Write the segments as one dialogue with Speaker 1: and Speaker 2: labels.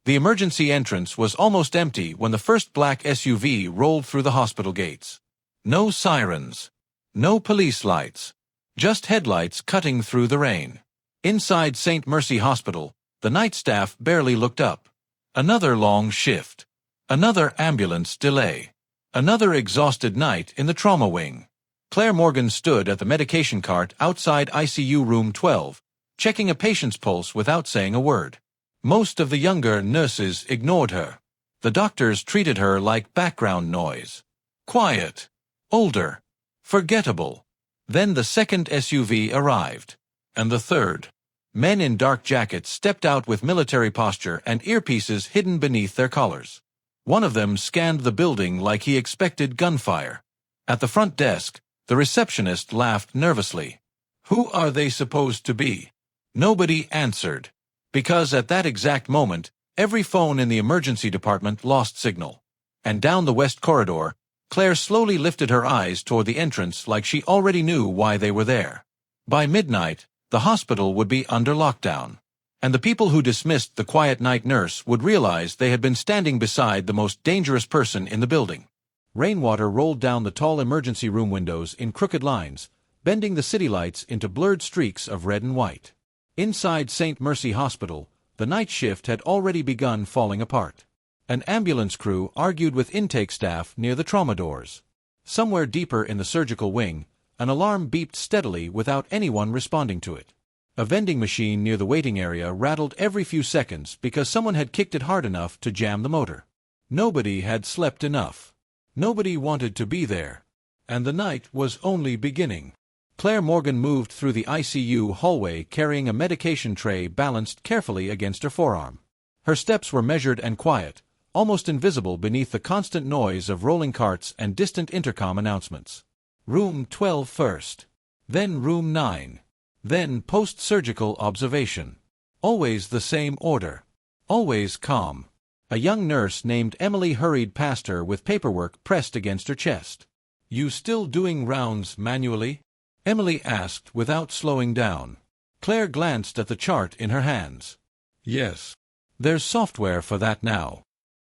Speaker 1: The emergency entrance was almost empty when the first black SUV rolled through the hospital gates. No sirens. No police lights. Just headlights cutting through the rain. Inside St. Mercy Hospital, the night staff barely looked up. Another long shift. Another ambulance delay. Another exhausted night in the trauma wing. Claire Morgan stood at the medication cart outside ICU room 12, checking a patient's pulse without saying a word. Most of the younger nurses ignored her. The doctors treated her like background noise. Quiet. Older. Forgettable. Then the second SUV arrived. And the third. Men in dark jackets stepped out with military posture and earpieces hidden beneath their collars. One of them scanned the building like he expected gunfire. At the front desk, the receptionist laughed nervously. Who are they supposed to be? Nobody answered. Because at that exact moment, every phone in the emergency department lost signal. And down the west corridor, Claire slowly lifted her eyes toward the entrance like she already knew why they were there. By midnight, the hospital would be under lockdown. And the people who dismissed the quiet night nurse would realize they had been standing beside the most dangerous person in the building. Rainwater rolled down the tall emergency room windows in crooked lines, bending the city lights into blurred streaks of red and white. Inside St. Mercy Hospital, the night shift had already begun falling apart. An ambulance crew argued with intake staff near the trauma doors. Somewhere deeper in the surgical wing, an alarm beeped steadily without anyone responding to it. A vending machine near the waiting area rattled every few seconds because someone had kicked it hard enough to jam the motor. Nobody had slept enough. Nobody wanted to be there. And the night was only beginning. Claire Morgan moved through the ICU hallway carrying a medication tray balanced carefully against her forearm. Her steps were measured and quiet, almost invisible beneath the constant noise of rolling carts and distant intercom announcements. Room 12 first. Then room 9. Then post-surgical observation. Always the same order. Always calm. A young nurse named Emily hurried past her with paperwork pressed against her chest. "You still doing rounds manually?" Emily asked without slowing down. Claire glanced at the chart in her hands. "Yes. There's software for that now."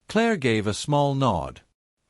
Speaker 1: Claire gave a small nod.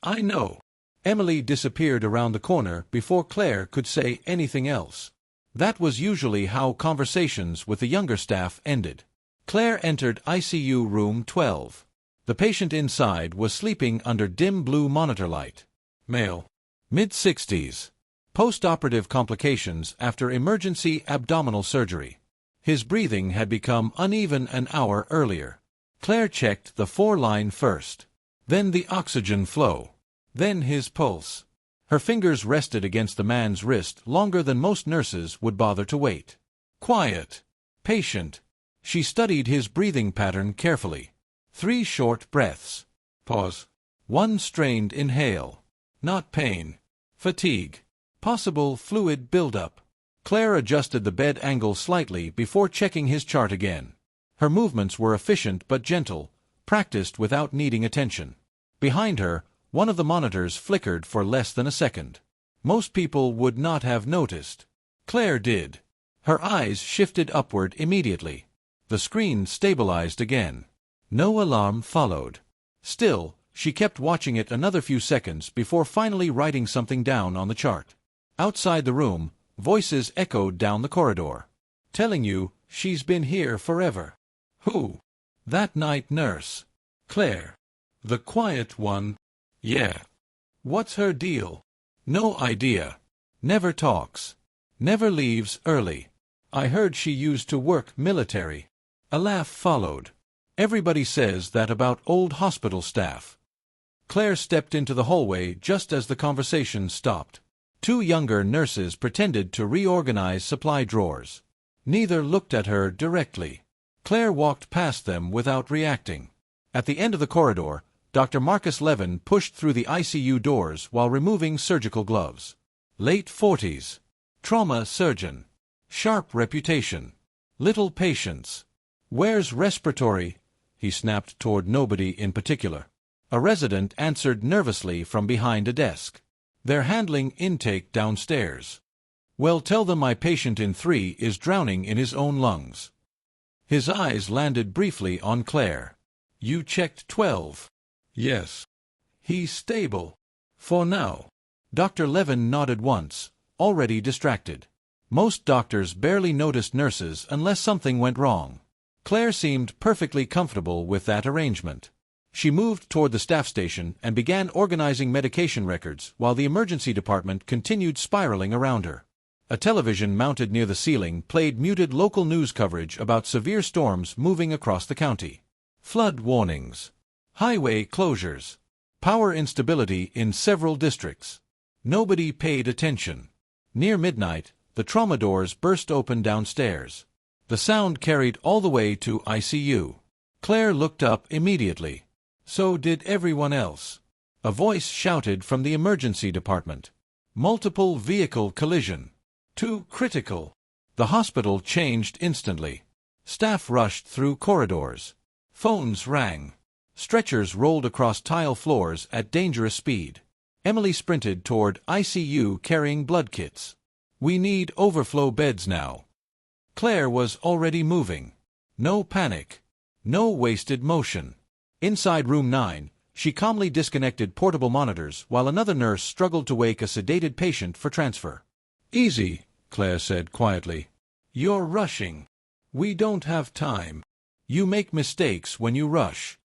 Speaker 1: "I know." Emily disappeared around the corner before Claire could say anything else. That was usually how conversations with the younger staff ended. Claire entered ICU room 12. The patient inside was sleeping under dim blue monitor light. Male. Mid-60s. Post-operative complications after emergency abdominal surgery. His breathing had become uneven an hour earlier. Claire checked the 4-line first. Then the oxygen flow. Then his pulse. Her fingers rested against the man's wrist longer than most nurses would bother to wait. Quiet. Patient. She studied his breathing pattern carefully. 3 short breaths. Pause. 1 strained inhale. Not pain. Fatigue. Possible fluid buildup. Claire adjusted the bed angle slightly before checking his chart again. Her movements were efficient but gentle, practiced without needing attention. Behind her, one of the monitors flickered for less than a second. Most people would not have noticed. Claire did. Her eyes shifted upward immediately. The screen stabilized again. No alarm followed. Still, she kept watching it another few seconds before finally writing something down on the chart. Outside the room, voices echoed down the corridor. "Telling you, she's been here forever." "Who?" "That night nurse." "Claire." "The quiet one?" "Yeah." "What's her deal?" "No idea. Never talks. Never leaves early. I heard she used to work military." A laugh followed. "Everybody says that about old hospital staff." Claire stepped into the hallway just as the conversation stopped. 2 younger nurses pretended to reorganize supply drawers. Neither looked at her directly. Claire walked past them without reacting. At the end of the corridor, Dr. Marcus Levin pushed through the ICU doors while removing surgical gloves. Late 40s. Trauma surgeon. Sharp reputation. Little patience. "Where's respiratory?" he snapped toward nobody in particular. A resident answered nervously from behind a desk. "They're handling intake downstairs." "Well, tell them my patient in 3 is drowning in his own lungs." His eyes landed briefly on Claire. You checked 12.
Speaker 2: Yes.
Speaker 1: He's stable. For now. Dr. Levin nodded once, already distracted. Most doctors barely noticed nurses unless something went wrong. Claire seemed perfectly comfortable with that arrangement. She moved toward the staff station and began organizing medication records while the emergency department continued spiraling around her. A television mounted near the ceiling played muted local news coverage about severe storms moving across the county. Flood warnings. Highway closures. Power instability in several districts. Nobody paid attention. Near midnight, the trauma doors burst open downstairs. The sound carried all the way to ICU. Claire looked up immediately. So did everyone else. A voice shouted from the emergency department. Multiple vehicle collision. Too critical. The hospital changed instantly. Staff rushed through corridors. Phones rang. Stretchers rolled across tile floors at dangerous speed. Emily sprinted toward ICU carrying blood kits. We need overflow beds now. Claire was already moving. No panic. No wasted motion. Inside room 9, she calmly disconnected portable monitors while another nurse struggled to wake a sedated patient for transfer. Easy, Claire said quietly. You're rushing. We don't have time. You make mistakes when you rush.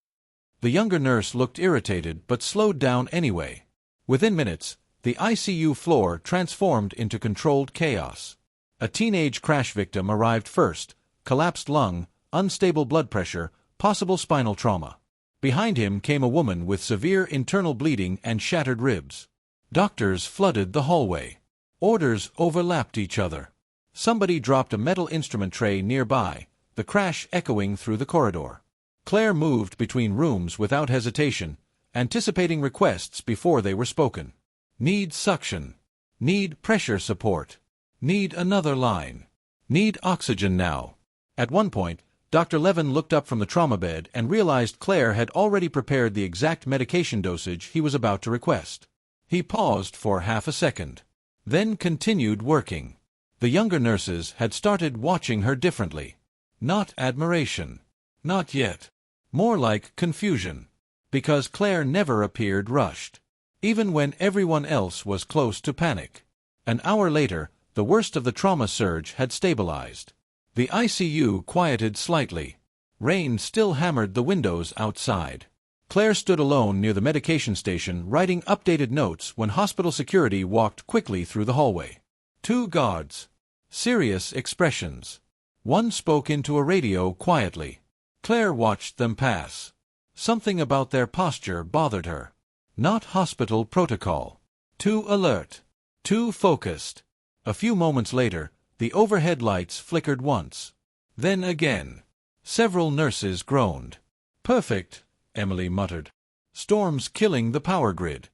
Speaker 1: The younger nurse looked irritated but slowed down anyway. Within minutes, the ICU floor transformed into controlled chaos. A teenage crash victim arrived first, collapsed lung, unstable blood pressure, possible spinal trauma. Behind him came a woman with severe internal bleeding and shattered ribs. Doctors flooded the hallway. Orders overlapped each other. Somebody dropped a metal instrument tray nearby, the crash echoing through the corridor. Claire moved between rooms without hesitation, anticipating requests before they were spoken. Need suction. Need pressure support. Need another line. Need oxygen now. At one point, Dr. Levin looked up from the trauma bed and realized Claire had already prepared the exact medication dosage he was about to request. He paused for half a second, then continued working. The younger nurses had started watching her differently. Not admiration. Not yet. More like confusion. Because Claire never appeared rushed. Even when everyone else was close to panic. An hour later, the worst of the trauma surge had stabilized. The ICU quieted slightly. Rain still hammered the windows outside. Claire stood alone near the medication station writing updated notes when hospital security walked quickly through the hallway. 2 guards. Serious expressions. One spoke into a radio quietly. Claire watched them pass. Something about their posture bothered her. Not hospital protocol. Too alert. Too focused. A few moments later, the overhead lights flickered once. Then again. Several nurses groaned. Perfect, Emily muttered. Storm's killing the power grid.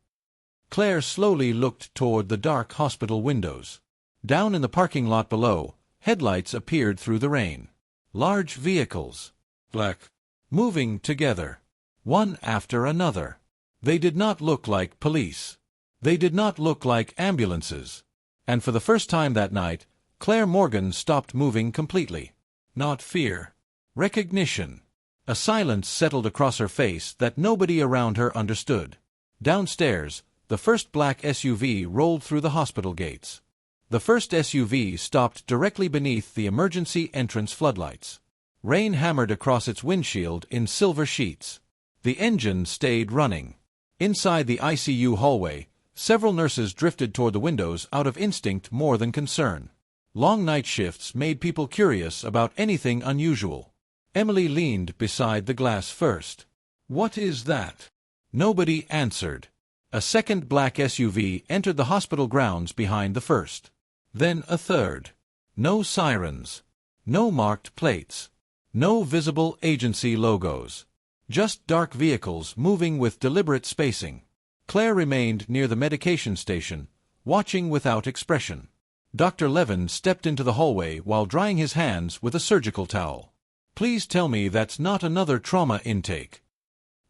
Speaker 1: Claire slowly looked toward the dark hospital windows. Down in the parking lot below, headlights appeared through the rain. Large vehicles. Black. Moving together. One after another. They did not look like police. They did not look like ambulances. And for the first time that night, Claire Morgan stopped moving completely. Not fear. Recognition. A silence settled across her face that nobody around her understood. Downstairs, the first black SUV rolled through the hospital gates. The first SUV stopped directly beneath the emergency entrance floodlights. Rain hammered across its windshield in silver sheets. The engine stayed running. Inside the ICU hallway, several nurses drifted toward the windows out of instinct more than concern. Long night shifts made people curious about anything unusual. Emily leaned beside the glass first. What is that? Nobody answered. A second black SUV entered the hospital grounds behind the first. Then a third. No sirens. No marked plates. No visible agency logos. Just dark vehicles moving with deliberate spacing. Claire remained near the medication station, watching without expression. Dr. Levin stepped into the hallway while drying his hands with a surgical towel. Please tell me that's not another trauma intake.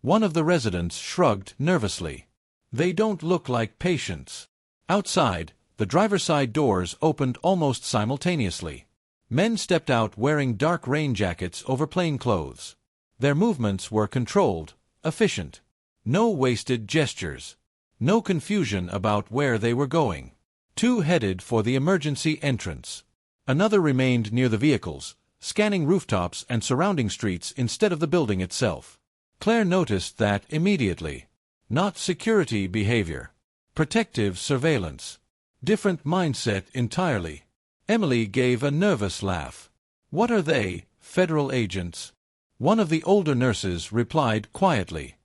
Speaker 1: One of the residents shrugged nervously. They don't look like patients. Outside, the driver's side doors opened almost simultaneously. Men stepped out wearing dark rain jackets over plain clothes. Their movements were controlled, efficient. No wasted gestures. No confusion about where they were going. Two headed for the emergency entrance. Another remained near the vehicles, scanning rooftops and surrounding streets instead of the building itself. Claire noticed that immediately. Not security behavior. Protective surveillance. Different mindset entirely. Emily gave a nervous laugh. What are they, federal agents? One of the older nurses replied quietly.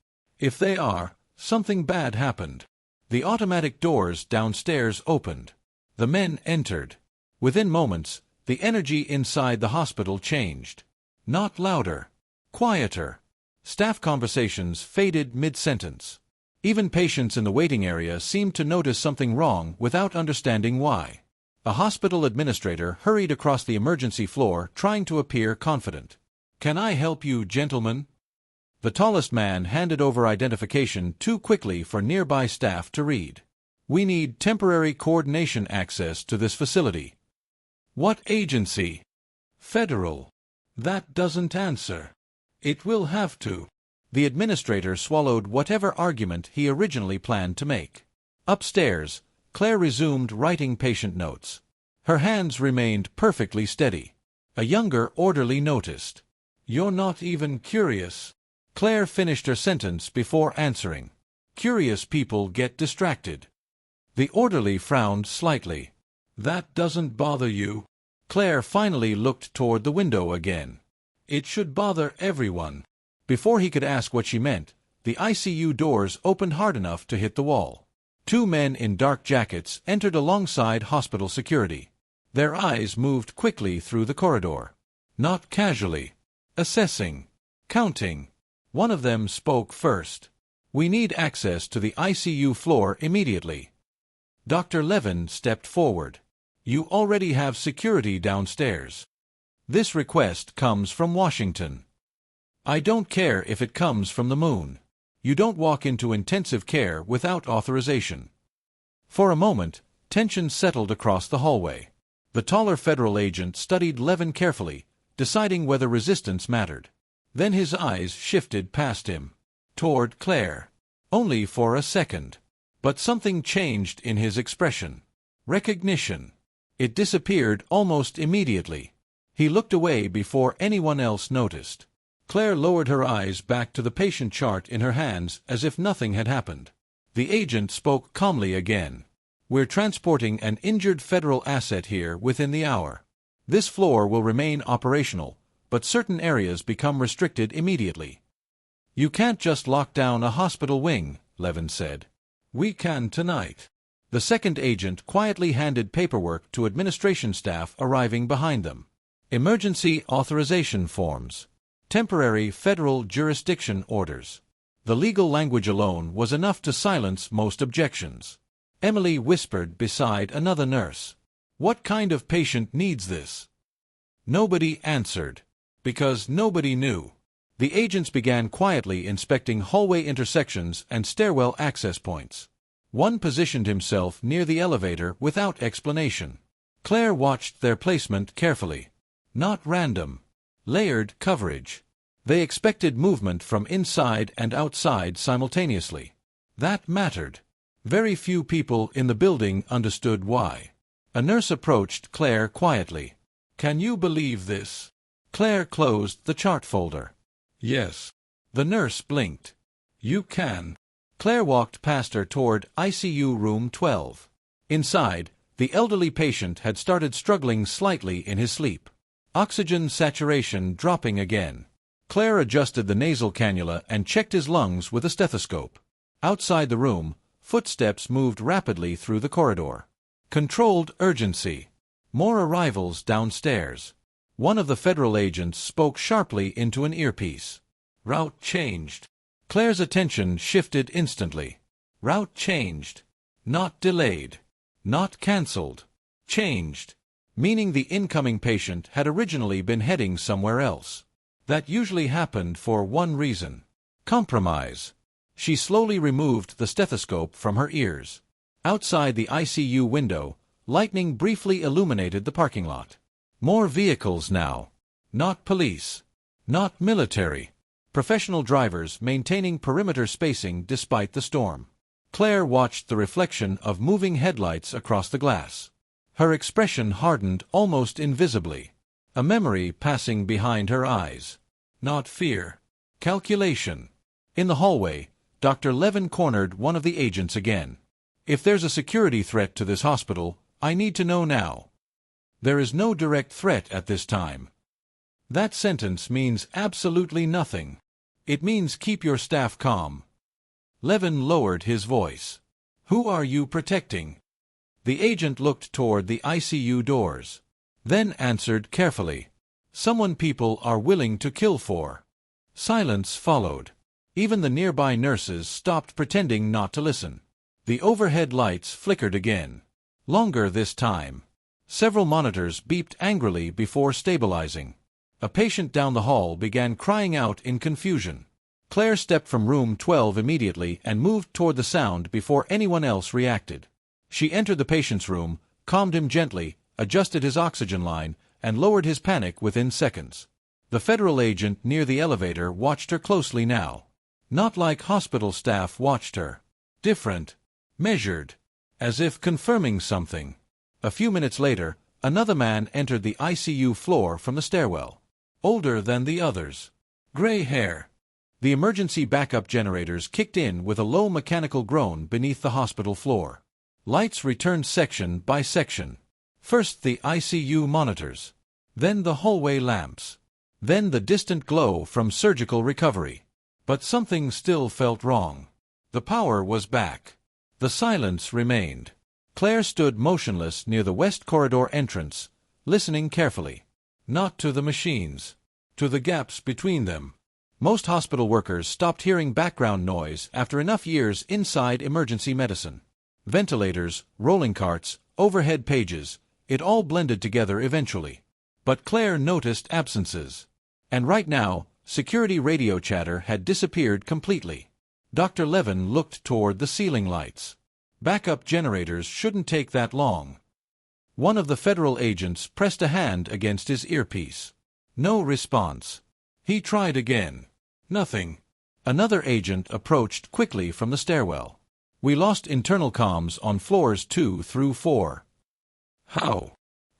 Speaker 1: If they are, something bad happened. The automatic doors downstairs opened. The men entered. Within moments, the energy inside the hospital changed. Not louder. Quieter. Staff conversations faded mid-sentence. Even patients in the waiting area seemed to notice something wrong without understanding why. A hospital administrator hurried across the emergency floor trying to appear confident. "Can I help you, gentlemen?" The tallest man handed over identification too quickly for nearby staff to read. "We need temporary coordination access to this facility." "What agency?" "Federal." "That doesn't answer." "It will have to." The administrator swallowed whatever argument he originally planned to make. Upstairs, Claire resumed writing patient notes. Her hands remained perfectly steady. A younger orderly noticed. "You're not even curious." Claire finished her sentence before answering. "Curious people get distracted." The orderly frowned slightly. "That doesn't bother you?" Claire finally looked toward the window again. "It should bother everyone." Before he could ask what she meant, the ICU doors opened hard enough to hit the wall. Two men in dark jackets entered alongside hospital security. Their eyes moved quickly through the corridor. Not casually. Assessing. Counting. One of them spoke first. "We need access to the ICU floor immediately." Dr. Levin stepped forward. "You already have security downstairs. This request comes from Washington." "I don't care if it comes from the moon. You don't walk into intensive care without authorization." For a moment, tension settled across the hallway. The taller federal agent studied Levin carefully, deciding whether resistance mattered. Then his eyes shifted past him, toward Claire. Only for a second. But something changed in his expression. Recognition. It disappeared almost immediately. He looked away before anyone else noticed. Claire lowered her eyes back to the patient chart in her hands as if nothing had happened. The agent spoke calmly again. "We're transporting an injured federal asset here within the hour. This floor will remain operational, but certain areas become restricted immediately." "You can't just lock down a hospital wing," Levin said. "We can tonight." The second agent quietly handed paperwork to administration staff arriving behind them. Emergency authorization forms. Temporary federal jurisdiction orders. The legal language alone was enough to silence most objections. Emily whispered beside another nurse. "What kind of patient needs this?" Nobody answered. Because nobody knew. The agents began quietly inspecting hallway intersections and stairwell access points. One positioned himself near the elevator without explanation. Claire watched their placement carefully. Not random. Layered coverage. They expected movement from inside and outside simultaneously. That mattered. Very few people in the building understood why. A nurse approached Claire quietly. "Can you believe this?" Claire closed the chart folder. "Yes." The nurse blinked. "You can." Claire walked past her toward ICU room 12. Inside, the elderly patient had started struggling slightly in his sleep. Oxygen saturation dropping again. Claire adjusted the nasal cannula and checked his lungs with a stethoscope. Outside the room, footsteps moved rapidly through the corridor. Controlled urgency. More arrivals downstairs. One of the federal agents spoke sharply into an earpiece. Route changed. Claire's attention shifted instantly. Route changed. Not delayed. Not cancelled. Changed. Meaning the incoming patient had originally been heading somewhere else. That usually happened for one reason. Compromise. She slowly removed the stethoscope from her ears. Outside the ICU window, lightning briefly illuminated the parking lot. More vehicles now. Not police. Not military. Professional drivers maintaining perimeter spacing despite the storm. Claire watched the reflection of moving headlights across the glass. Her expression hardened almost invisibly. A memory passing behind her eyes. Not fear. Calculation. In the hallway, Dr. Levin cornered one of the agents again. If there's a security threat to this hospital, I need to know now. There is no direct threat at this time. That sentence means absolutely nothing. It means keep your staff calm. Levin lowered his voice. Who are you protecting? The agent looked toward the ICU doors. Then answered carefully. Someone people are willing to kill for. Silence followed. Even the nearby nurses stopped pretending not to listen. The overhead lights flickered again. Longer this time. Several monitors beeped angrily before stabilizing. A patient down the hall began crying out in confusion. Claire stepped from room 12 immediately and moved toward the sound before anyone else reacted. She entered the patient's room, calmed him gently, adjusted his oxygen line, and lowered his panic within seconds. The federal agent near the elevator watched her closely now. Not like hospital staff watched her. Different. Measured. As if confirming something. A few minutes later, another man entered the ICU floor from the stairwell. Older than the others. Gray hair. The emergency backup generators kicked in with a low mechanical groan beneath the hospital floor. Lights returned section by section. First the ICU monitors. Then the hallway lamps. Then the distant glow from surgical recovery. But something still felt wrong. The power was back. The silence remained. Claire stood motionless near the west corridor entrance, listening carefully. Not to the machines. To the gaps between them. Most hospital workers stopped hearing background noise after enough years inside emergency medicine. Ventilators, rolling carts, overhead pages, it all blended together eventually. But Claire noticed absences. And right now, security radio chatter had disappeared completely. Dr. Levin looked toward the ceiling lights. Backup generators shouldn't take that long. One of the federal agents pressed a hand against his earpiece. No response. He tried again. Nothing. Another agent approached quickly from the stairwell. We lost internal comms on floors 2 through 4. How?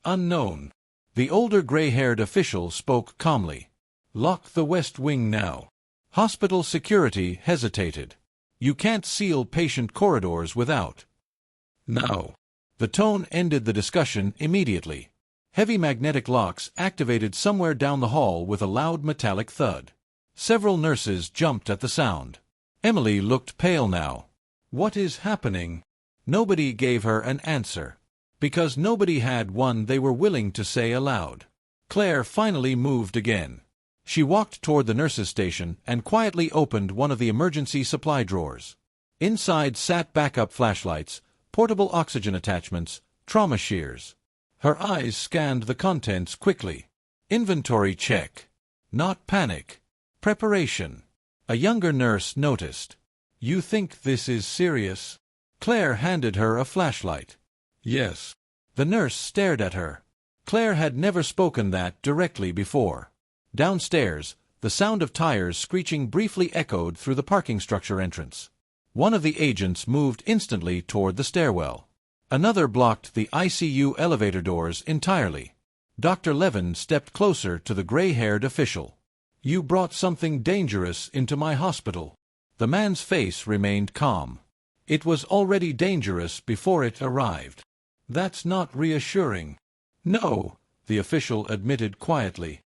Speaker 1: Unknown. The older gray-haired official spoke calmly. Lock the west wing now. Hospital security hesitated. You can't seal patient corridors without. Now. The tone ended the discussion immediately. Heavy magnetic locks activated somewhere down the hall with a loud metallic thud. Several nurses jumped at the sound. Emily looked pale now. What is happening? Nobody gave her an answer. Because nobody had one they were willing to say aloud. Claire finally moved again. She walked toward the nurses' station and quietly opened one of the emergency supply drawers. Inside sat backup flashlights, portable oxygen attachments, trauma shears. Her eyes scanned the contents quickly. Inventory check. Not panic. Preparation. A younger nurse noticed. You think this is serious? Claire handed her a flashlight. Yes. The nurse stared at her. Claire had never spoken that directly before. Downstairs, the sound of tires screeching briefly echoed through the parking structure entrance. One of the agents moved instantly toward the stairwell. Another blocked the ICU elevator doors entirely. Dr. Levin stepped closer to the gray-haired official. You brought something dangerous into my hospital. The man's face remained calm. It was already dangerous before it arrived. That's not reassuring. No, the official admitted quietly.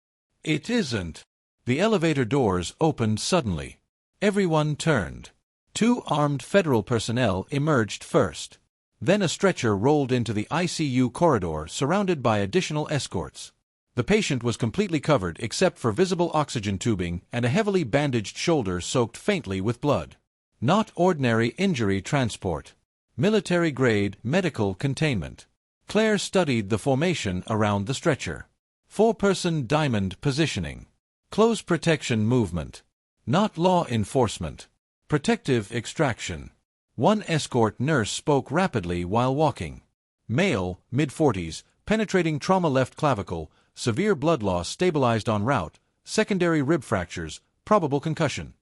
Speaker 1: It isn't. The elevator doors opened suddenly. Everyone turned. 2 armed federal personnel emerged first. Then a stretcher rolled into the ICU corridor surrounded by additional escorts. The patient was completely covered except for visible oxygen tubing and a heavily bandaged shoulder soaked faintly with blood. Not ordinary injury transport. Military-grade medical containment. Claire studied the formation around the stretcher. 4-person diamond positioning. Close protection movement. Not law enforcement. Protective extraction. One escort nurse spoke rapidly while walking. Male, mid-40s, penetrating trauma left clavicle, severe blood loss stabilized en route, secondary rib fractures, probable concussion.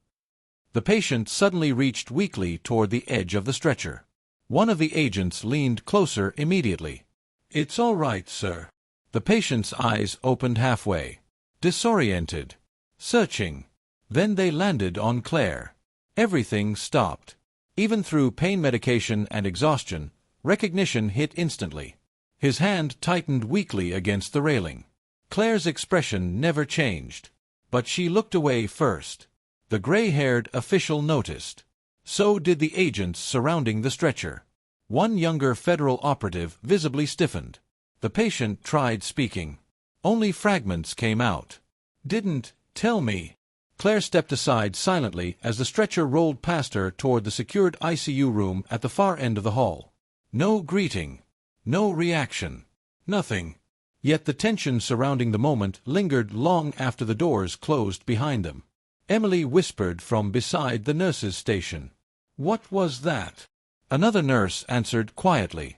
Speaker 1: The patient suddenly reached weakly toward the edge of the stretcher. One of the agents leaned closer immediately. "It's all right, sir." The patient's eyes opened halfway, disoriented, searching. Then they landed on Claire. Everything stopped. Even through pain medication and exhaustion, recognition hit instantly. His hand tightened weakly against the railing. Claire's expression never changed. But she looked away first. The gray-haired official noticed. So did the agents surrounding the stretcher. One younger federal operative visibly stiffened. The patient tried speaking. Only fragments came out. "Didn't tell me." Claire stepped aside silently as the stretcher rolled past her toward the secured ICU room at the far end of the hall. No greeting. No reaction. Nothing. Yet the tension surrounding the moment lingered long after the doors closed behind them. Emily whispered from beside the nurse's station. "What was that?" Another nurse answered quietly.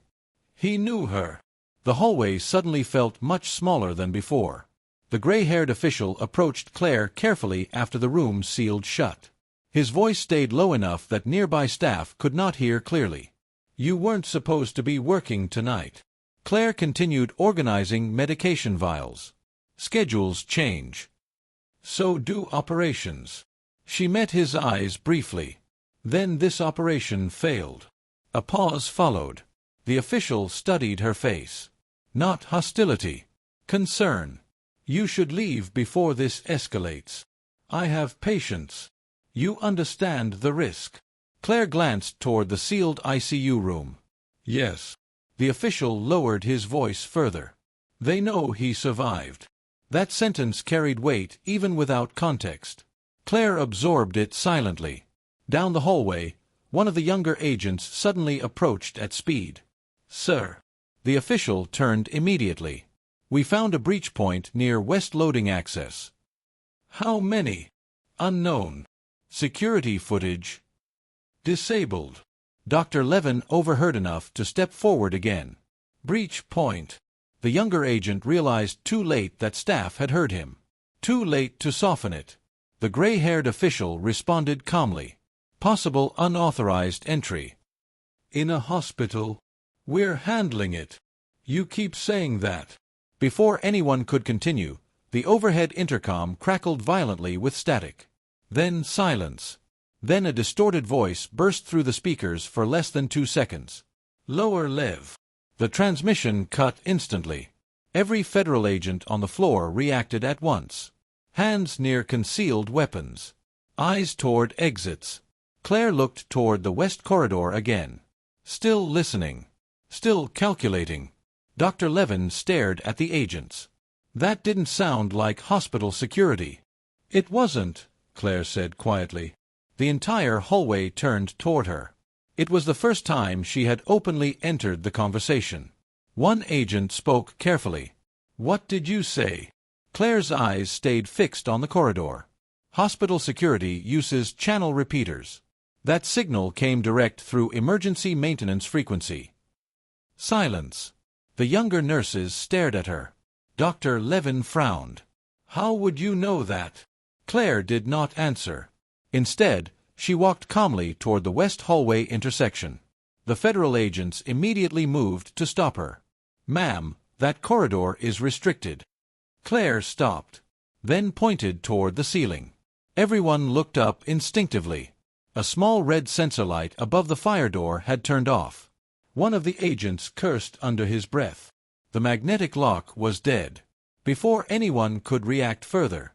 Speaker 1: "He knew her." The hallway suddenly felt much smaller than before. The gray-haired official approached Claire carefully after the room sealed shut. His voice stayed low enough that nearby staff could not hear clearly. "You weren't supposed to be working tonight." Claire continued organizing medication vials. "Schedules change. So do operations." She met his eyes briefly. "Then this operation failed." A pause followed. The official studied her face. Not hostility. Concern. "You should leave before this escalates. I have patience. You understand the risk." Claire glanced toward the sealed ICU room. "Yes." The official lowered his voice further. "They know he survived." That sentence carried weight even without context. Claire absorbed it silently. Down the hallway, one of the younger agents suddenly approached at speed. "Sir." The official turned immediately. "We found a breach point near West Loading Access." "How many?" "Unknown. Security footage disabled." Dr. Levin overheard enough to step forward again. "Breach point." The younger agent realized too late that staff had heard him. Too late to soften it. The gray-haired official responded calmly. "Possible unauthorized entry." "In a hospital." "We're handling it." "You keep saying that." Before anyone could continue, the overhead intercom crackled violently with static. Then silence. Then a distorted voice burst through the speakers for less than 2 seconds. "Lower Lev." The transmission cut instantly. Every federal agent on the floor reacted at once. Hands near concealed weapons. Eyes toward exits. Claire looked toward the west corridor again. Still listening. Still calculating. Dr. Levin stared at the agents. "That didn't sound like hospital security." "It wasn't," Claire said quietly. The entire hallway turned toward her. It was the first time she had openly entered the conversation. One agent spoke carefully. "What did you say?" Claire's eyes stayed fixed on the corridor. "Hospital security uses channel repeaters. That signal came direct through emergency maintenance frequency." Silence. The younger nurses stared at her. Dr. Levin frowned. "How would you know that?" Claire did not answer. Instead, she walked calmly toward the west hallway intersection. The federal agents immediately moved to stop her. "Ma'am, that corridor is restricted." Claire stopped, then pointed toward the ceiling. Everyone looked up instinctively. A small red sensor light above the fire door had turned off. One of the agents cursed under his breath. The magnetic lock was dead. Before anyone could react further,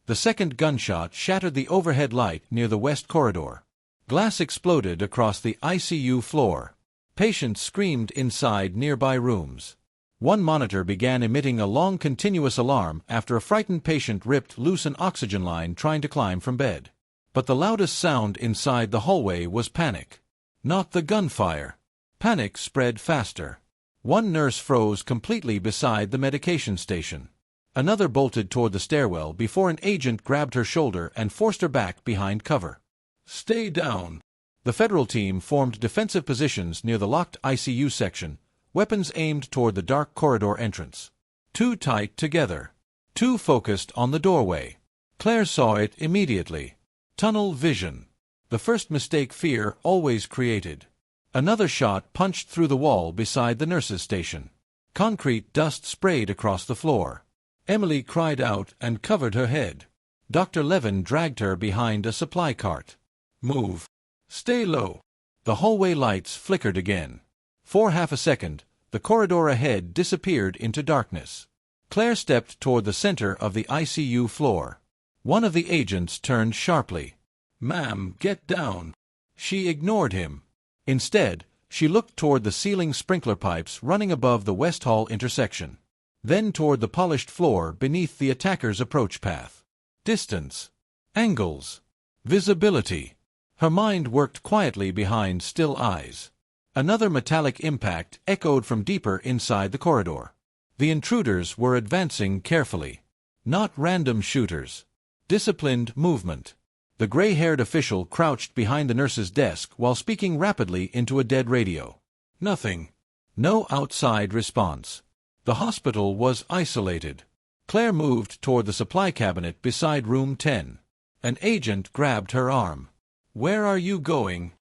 Speaker 1: the second gunshot shattered the overhead light near the west corridor. Glass exploded across the ICU floor. Patients screamed inside nearby rooms. One monitor began emitting a long continuous alarm after a frightened patient ripped loose an oxygen line trying to climb from bed. But the loudest sound inside the hallway was panic. Not the gunfire. Panic spread faster. One nurse froze completely beside the medication station. Another bolted toward the stairwell before an agent grabbed her shoulder and forced her back behind cover. "Stay down." The federal team formed defensive positions near the locked ICU section, weapons aimed toward the dark corridor entrance. Too tight together. Too focused on the doorway. Claire saw it immediately. Tunnel vision. The first mistake fear always created. Another shot punched through the wall beside the nurse's station. Concrete dust sprayed across the floor. Emily cried out and covered her head. Dr. Levin dragged her behind a supply cart. Move. Stay low. The hallway lights flickered again. For half a second, the corridor ahead disappeared into darkness. Claire stepped toward the center of the ICU floor. One of the agents turned sharply. "Ma'am, get down." She ignored him. Instead, she looked toward the ceiling sprinkler pipes running above the West Hall intersection. Then toward the polished floor beneath the attacker's approach path. Distance. Angles. Visibility. Her mind worked quietly behind still eyes. Another metallic impact echoed from deeper inside the corridor. The intruders were advancing carefully. Not random shooters. Disciplined movement. The gray-haired official crouched behind the nurse's desk while speaking rapidly into a dead radio. Nothing. No outside response. The hospital was isolated. Claire moved toward the supply cabinet beside room 10. An agent grabbed her arm. "Where are you going?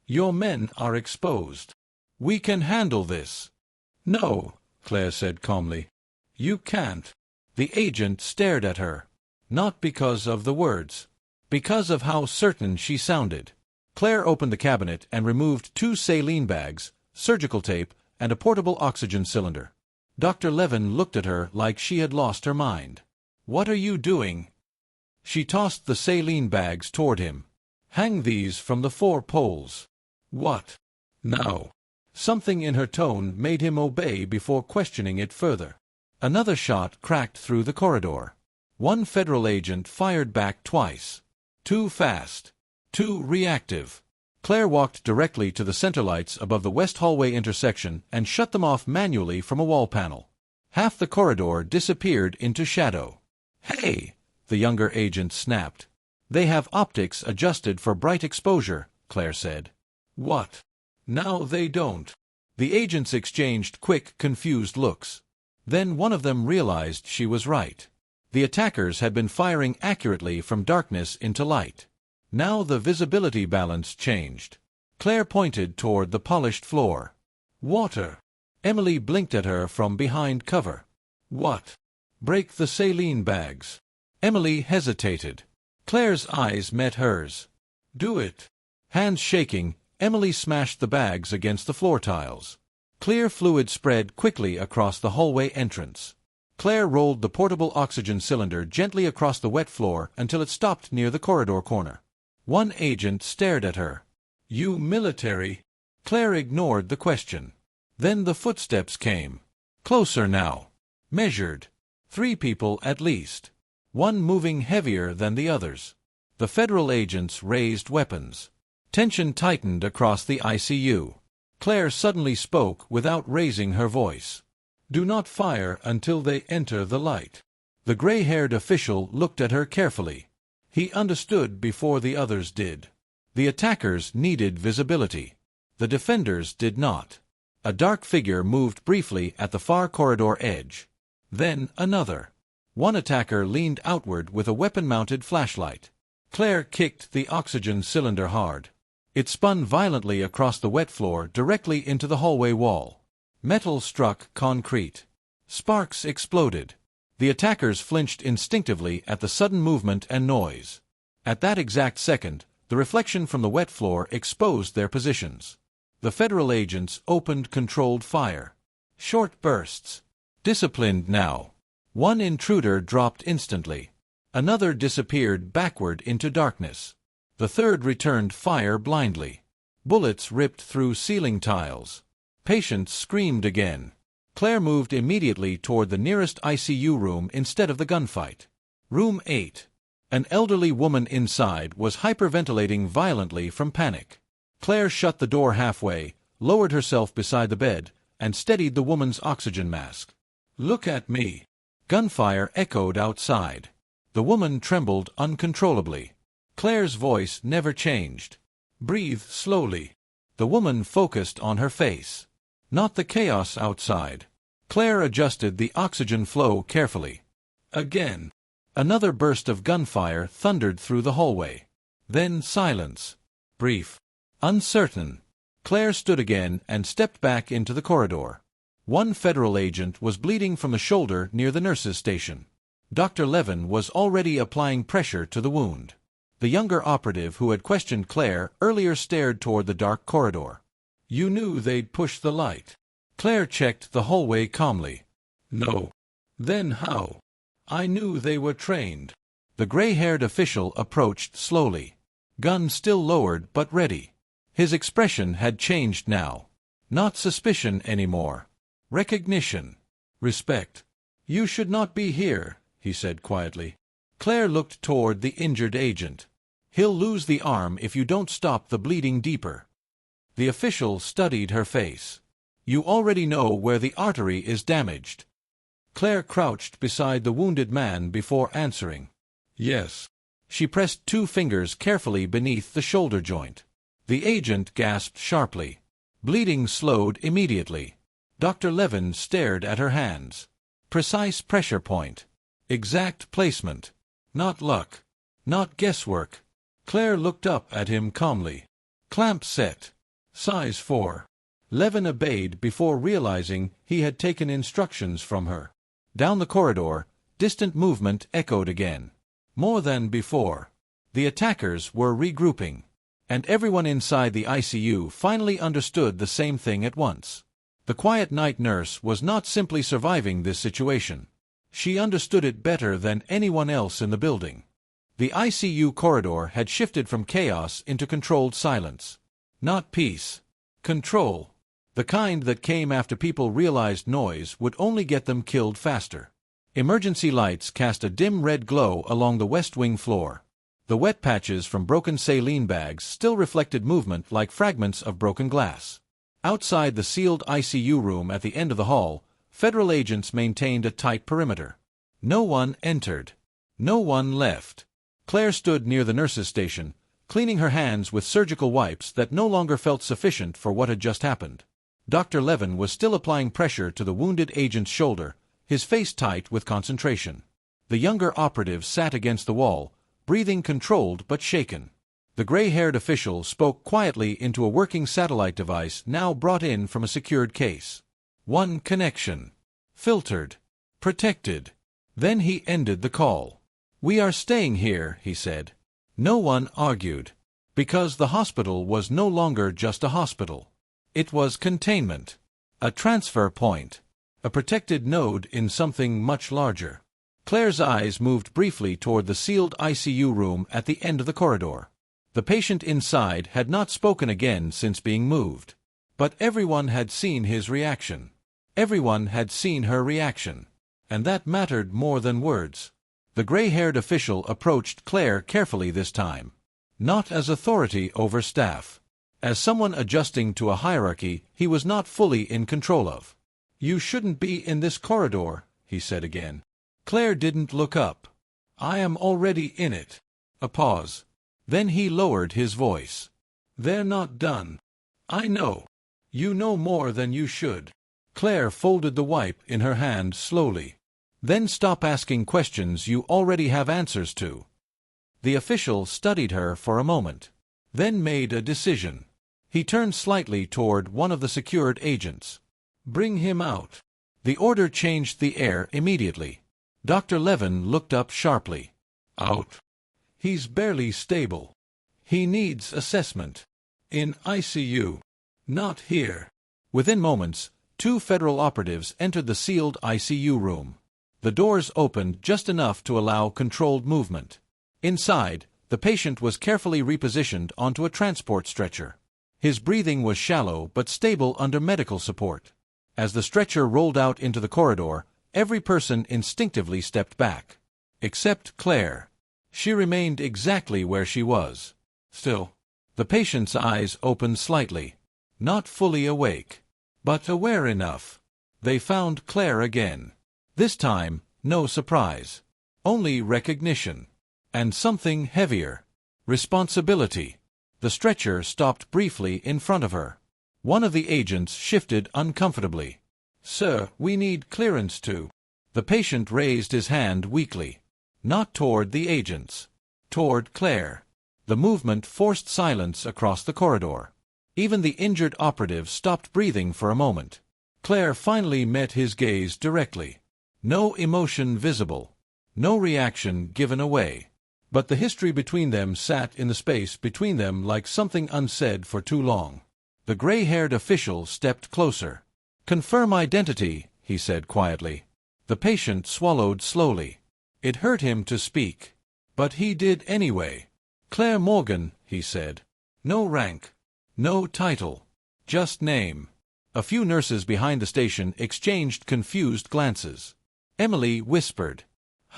Speaker 1: Your men are exposed. We can handle this." "No," Claire said calmly. "You can't." The agent stared at her. Not because of the words. Because of how certain she sounded. Claire opened the cabinet and removed 2 saline bags, surgical tape, and a portable oxygen cylinder. Dr. Levin looked at her like she had lost her mind. "What are you doing?" She tossed the saline bags toward him. "Hang these from the 4 poles." "What? Now?" Something in her tone made him obey before questioning it further. Another shot cracked through the corridor. One federal agent fired back twice. Too fast. Too reactive. Claire walked directly to the center lights above the west hallway intersection and shut them off manually from a wall panel. Half the corridor disappeared into shadow. "Hey!" the younger agent snapped. "They have optics adjusted for bright exposure," Claire said. "What? Now they don't." The agents exchanged quick, confused looks. Then one of them realized she was right. The attackers had been firing accurately from darkness into light. Now the visibility balance changed. Claire pointed toward the polished floor. "Water." Emily blinked at her from behind cover. "What?" "Break the saline bags." Emily hesitated. Claire's eyes met hers. "Do it." Hands shaking, Emily smashed the bags against the floor tiles. Clear fluid spread quickly across the hallway entrance. Claire rolled the portable oxygen cylinder gently across the wet floor until it stopped near the corridor corner. One agent stared at her. "You military?" Claire ignored the question. Then the footsteps came. Closer now. Measured. 3 people at least. One moving heavier than the others. The federal agents raised weapons. Tension tightened across the ICU. Claire suddenly spoke without raising her voice. "Do not fire until they enter the light." The gray-haired official looked at her carefully. He understood before the others did. The attackers needed visibility. The defenders did not. A dark figure moved briefly at the far corridor edge. Then another. One attacker leaned outward with a weapon-mounted flashlight. Claire kicked the oxygen cylinder hard. It spun violently across the wet floor directly into the hallway wall. Metal struck concrete. Sparks exploded. The attackers flinched instinctively at the sudden movement and noise. At that exact second, the reflection from the wet floor exposed their positions. The federal agents opened controlled fire. Short bursts. Disciplined now. One intruder dropped instantly. Another disappeared backward into darkness. The third returned fire blindly. Bullets ripped through ceiling tiles. Patients screamed again. Claire moved immediately toward the nearest ICU room instead of the gunfight. Room 8. An elderly woman inside was hyperventilating violently from panic. Claire shut the door halfway, lowered herself beside the bed, and steadied the woman's oxygen mask. "Look at me." Gunfire echoed outside. The woman trembled uncontrollably. Claire's voice never changed. "Breathe slowly." The woman focused on her face. Not the chaos outside. Claire adjusted the oxygen flow carefully. Again. Another burst of gunfire thundered through the hallway. Then silence. Brief. Uncertain. Claire stood again and stepped back into the corridor. One federal agent was bleeding from the shoulder near the nurse's station. Dr. Levin was already applying pressure to the wound. The younger operative who had questioned Claire earlier stared toward the dark corridor. "You knew they'd push the light." Claire checked the hallway calmly. "No." "Then how?" "I knew they were trained." The gray-haired official approached slowly. Gun still lowered but ready. His expression had changed now. Not suspicion anymore. Recognition. Respect. "You should not be here," he said quietly. Claire looked toward the injured agent. "He'll lose the arm if you don't stop the bleeding deeper." The official studied her face. "You already know where the artery is damaged." Claire crouched beside the wounded man before answering. "Yes." She pressed 2 fingers carefully beneath the shoulder joint. The agent gasped sharply. Bleeding slowed immediately. Dr. Levin stared at her hands. Precise pressure point. Exact placement. Not luck. Not guesswork. Claire looked up at him calmly. "Clamp set. Size 4. Levin obeyed before realizing he had taken instructions from her. Down the corridor, distant movement echoed again. More than before. The attackers were regrouping. And everyone inside the ICU finally understood the same thing at once. The quiet night nurse was not simply surviving this situation. She understood it better than anyone else in the building. The ICU corridor had shifted from chaos into controlled silence. Not peace. Control. The kind that came after people realized noise would only get them killed faster. Emergency lights cast a dim red glow along the West Wing floor. The wet patches from broken saline bags still reflected movement like fragments of broken glass. Outside the sealed ICU room at the end of the hall, federal agents maintained a tight perimeter. No one entered. No one left. Claire stood near the nurse's station, cleaning her hands with surgical wipes that no longer felt sufficient for what had just happened. Dr. Levin was still applying pressure to the wounded agent's shoulder, his face tight with concentration. The younger operative sat against the wall, breathing controlled but shaken. The gray-haired official spoke quietly into a working satellite device now brought in from a secured case. One connection. Filtered. Protected. Then he ended the call. "We are staying here," he said. No one argued. Because the hospital was no longer just a hospital. It was containment. A transfer point. A protected node in something much larger. Claire's eyes moved briefly toward the sealed ICU room at the end of the corridor. The patient inside had not spoken again since being moved. But everyone had seen his reaction. Everyone had seen her reaction. And that mattered more than words. The gray-haired official approached Claire carefully this time. Not as authority over staff. As someone adjusting to a hierarchy he was not fully in control of. "You shouldn't be in this corridor," he said again. Claire didn't look up. "I am already in it." A pause. Then he lowered his voice. "They're not done. I know. You know more than you should." Claire folded the wipe in her hand slowly. "Then stop asking questions you already have answers to." The official studied her for a moment. Then made a decision. He turned slightly toward one of the secured agents. "Bring him out." The order changed the air immediately. Dr. Levin looked up sharply. "Out." "He's barely stable. He needs assessment. In ICU. Not here." Within moments, 2 federal operatives entered the sealed ICU room. The doors opened just enough to allow controlled movement. Inside, the patient was carefully repositioned onto a transport stretcher. His breathing was shallow but stable under medical support. As the stretcher rolled out into the corridor, every person instinctively stepped back. Except Claire. She remained exactly where she was. Still. The patient's eyes opened slightly. Not fully awake. But aware enough. They found Claire again. This time, no surprise. Only recognition. And something heavier. Responsibility. The stretcher stopped briefly in front of her. One of the agents shifted uncomfortably. "Sir, we need clearance to." The patient raised his hand weakly. Not toward the agents. Toward Claire. The movement forced silence across the corridor. Even the injured operative stopped breathing for a moment. Claire finally met his gaze directly. No emotion visible. No reaction given away. But the history between them sat in the space between them like something unsaid for too long. The gray-haired official stepped closer. "Confirm identity," he said quietly. The patient swallowed slowly. It hurt him to speak. But he did anyway. "Claire Morgan," he said. "No rank. No title. Just name." A few nurses behind the station exchanged confused glances. Emily whispered,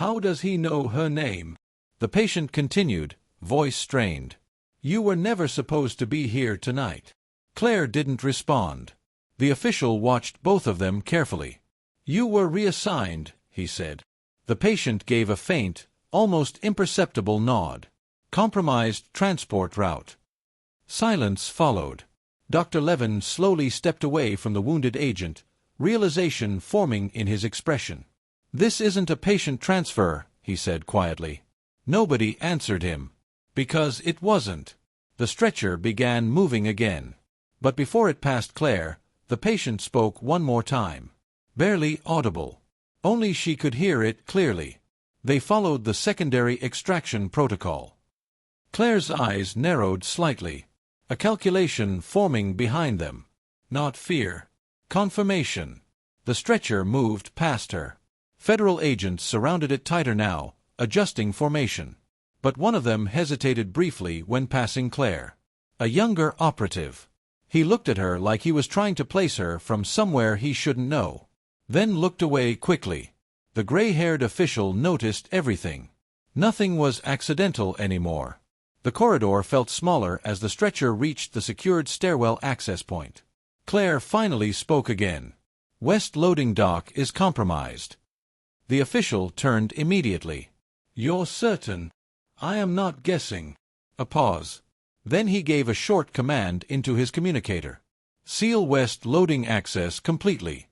Speaker 1: "How does he know her name?" The patient continued, voice strained. "You were never supposed to be here tonight." Claire didn't respond. The official watched both of them carefully. "You were reassigned," he said. The patient gave a faint, almost imperceptible nod. "Compromised transport route." Silence followed. Dr. Levin slowly stepped away from the wounded agent, realization forming in his expression. "This isn't a patient transfer," he said quietly. Nobody answered him. Because it wasn't. The stretcher began moving again. But before it passed Claire, the patient spoke one more time. Barely audible. Only she could hear it clearly. They followed the secondary extraction protocol. Claire's eyes narrowed slightly. A calculation forming behind them. Not fear. Confirmation. The stretcher moved past her. Federal agents surrounded it tighter now, adjusting formation. But one of them hesitated briefly when passing Claire. A younger operative. He looked at her like he was trying to place her from somewhere he shouldn't know. Then looked away quickly. The gray-haired official noticed everything. Nothing was accidental anymore. The corridor felt smaller as the stretcher reached the secured stairwell access point. Claire finally spoke again. "West loading dock is compromised." The official turned immediately. "You're certain?" "I am not guessing." A pause. Then he gave a short command into his communicator. "Seal West loading access completely."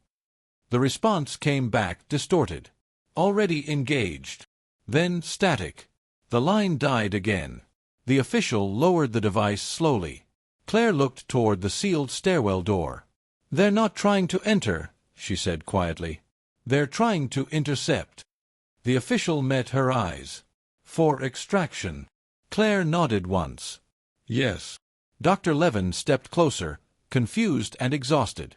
Speaker 1: The response came back distorted. "Already engaged." Then static. The line died again. The official lowered the device slowly. Claire looked toward the sealed stairwell door. "They're not trying to enter," she said quietly. "They're trying to intercept." The official met her eyes. "For extraction." Claire nodded once. "Yes." Dr. Levin stepped closer, confused and exhausted.